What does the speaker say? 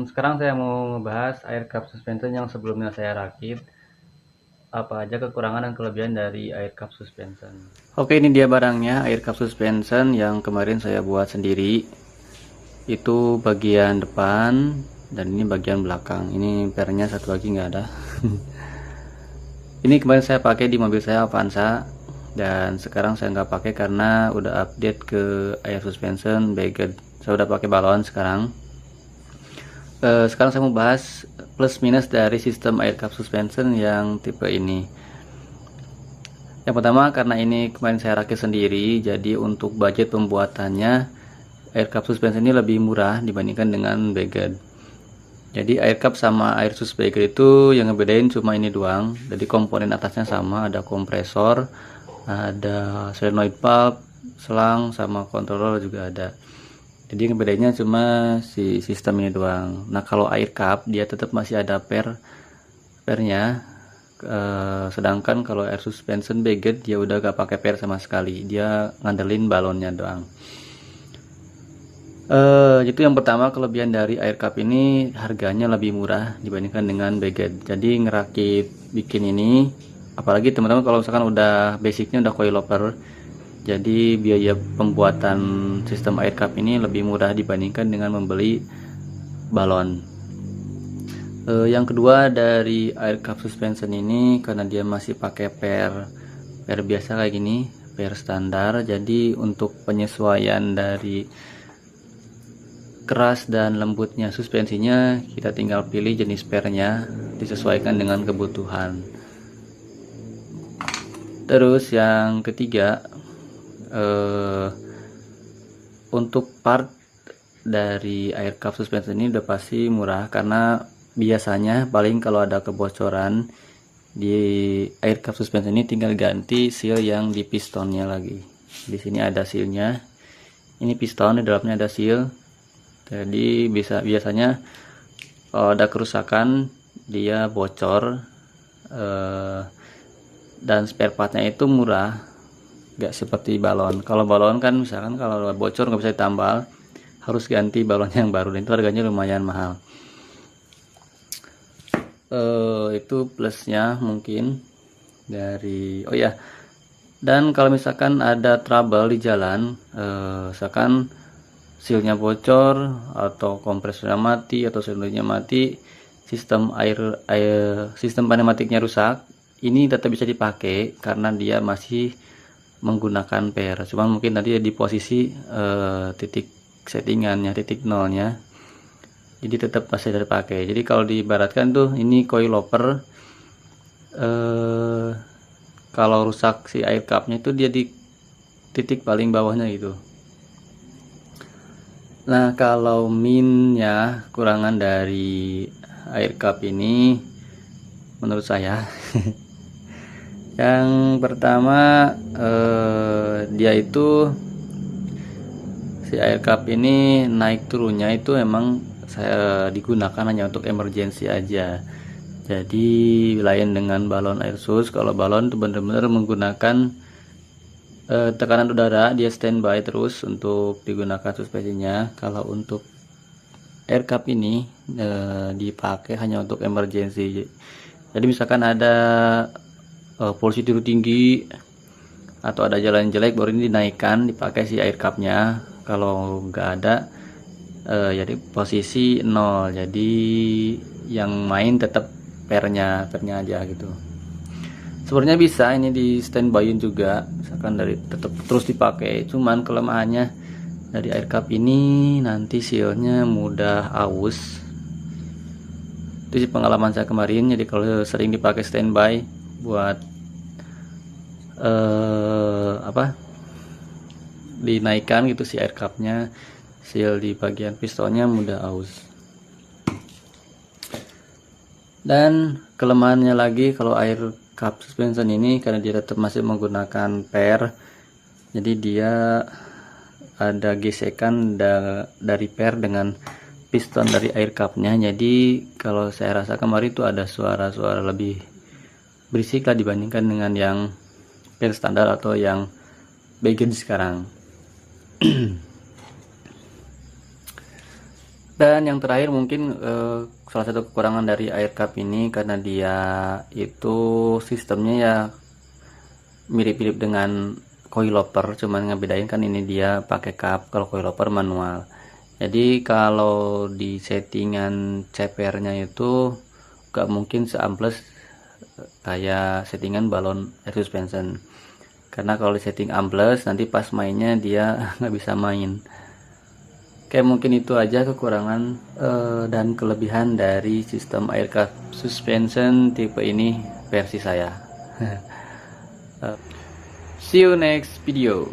Sekarang saya mau ngebahas air cup suspension yang sebelumnya saya rakit. Apa aja kekurangan dan kelebihan dari air cup suspension. Oke, ini dia barangnya, air cup suspension yang kemarin saya buat sendiri. Itu bagian depan dan ini bagian belakang. Ini pernya satu lagi nggak ada. Ini kemarin saya pakai di mobil saya Avanza, dan sekarang saya nggak pakai karena udah update ke air suspension Bagged. Saya udah pakai balon sekarang. Sekarang saya mau bahas plus minus dari sistem air cup suspension yang tipe ini. Yang pertama, karena ini kemarin saya rakit sendiri, jadi untuk budget pembuatannya air cup suspension ini lebih murah dibandingkan dengan Bagged. Jadi air cup sama air sus Bagged itu yang ngebedain cuma ini doang. Jadi komponen atasnya sama, ada kompresor, ada solenoid valve, selang, sama controller juga ada. Jadi yang bedanya cuma si sistem ini doang. Nah, kalau air cup dia tetap masih ada pernya. Sedangkan kalau air suspension Bagged dia udah gak pakai per sama sekali, dia ngandelin balonnya doang. Itu yang pertama, kelebihan dari air cup ini harganya lebih murah dibandingkan dengan Bagged. Jadi ngerakit bikin ini, apalagi teman-teman kalau misalkan udah basicnya udah coilover, jadi biaya pembuatan sistem air cup ini lebih murah dibandingkan dengan membeli balon. Yang kedua, dari air cup suspension ini karena dia masih pakai per biasa kayak gini, per standar. Jadi untuk penyesuaian dari keras dan lembutnya suspensinya kita tinggal pilih jenis pernya, disesuaikan dengan kebutuhan. Terus yang ketiga, untuk part dari air cup suspension ini udah pasti murah, karena biasanya paling kalau ada kebocoran di air cup suspension ini tinggal ganti seal yang di pistonnya lagi. Di sini ada sealnya, ini piston, di dalamnya ada seal. Jadi biasanya kalau ada kerusakan dia bocor, dan spare partnya itu murah, gak seperti balon. Kalau balon kan misalkan kalau bocor nggak bisa ditambal, harus ganti balon yang baru, dan itu harganya lumayan mahal. Itu plusnya mungkin dari, oh ya, dan kalau misalkan ada trouble di jalan, misalkan sealnya bocor atau kompresornya mati atau silinder mati, sistem pneumatiknya rusak, ini tetap bisa dipakai karena dia masih menggunakan per. Cuman mungkin nanti di posisi titik settingannya, titik nolnya, jadi tetap masih terpakai. Jadi kalau diibaratkan tuh ini coilover, kalau rusak si air cupnya itu dia di titik paling bawahnya gitu. Nah, kalau minnya, kurangan dari air cup ini menurut saya yang pertama, dia itu si air cup ini naik turunnya itu emang saya digunakan hanya untuk emergency aja. Jadi lain dengan balon air sus. Kalau balon itu benar-benar menggunakan tekanan udara, dia standby terus untuk digunakan suspensinya. Kalau untuk air cup ini dipakai hanya untuk emergency. Jadi misalkan ada polusi udara tinggi atau ada jalan jelek, baru ini dinaikkan, dipakai si air cupnya. Kalau nggak ada, jadi posisi 0, jadi yang main tetap pernya aja gitu. Sebenarnya bisa ini di standbyin juga, misalkan dari tetap terus dipakai. Cuman kelemahannya dari air cup ini nanti sealnya mudah aus. Itu sih pengalaman saya kemarin. Jadi kalau sering dipakai standby buat dinaikkan gitu si air cupnya, seal di bagian pistonnya mudah aus. Dan kelemahannya lagi kalau air cup suspension ini, karena dia tetap masih menggunakan per, jadi dia ada gesekan dari per dengan piston dari air cupnya. Jadi kalau saya rasa kemarin itu ada suara-suara lebih berisik lah dibandingkan dengan yang per standar atau yang Bagged sekarang. Dan yang terakhir mungkin salah satu kekurangan dari air cup ini karena dia itu sistemnya ya mirip-mirip dengan coilover, cuman ngebedain kan ini dia pakai cup, kalau coilover manual. Jadi kalau di settingan CPR-nya itu gak mungkin seambles kayak settingan balon air suspension, karena kalau di setting ambles nanti pas mainnya dia nggak bisa main. Oke, mungkin itu aja kekurangan dan kelebihan dari sistem air cup suspension tipe ini versi saya. See you next video.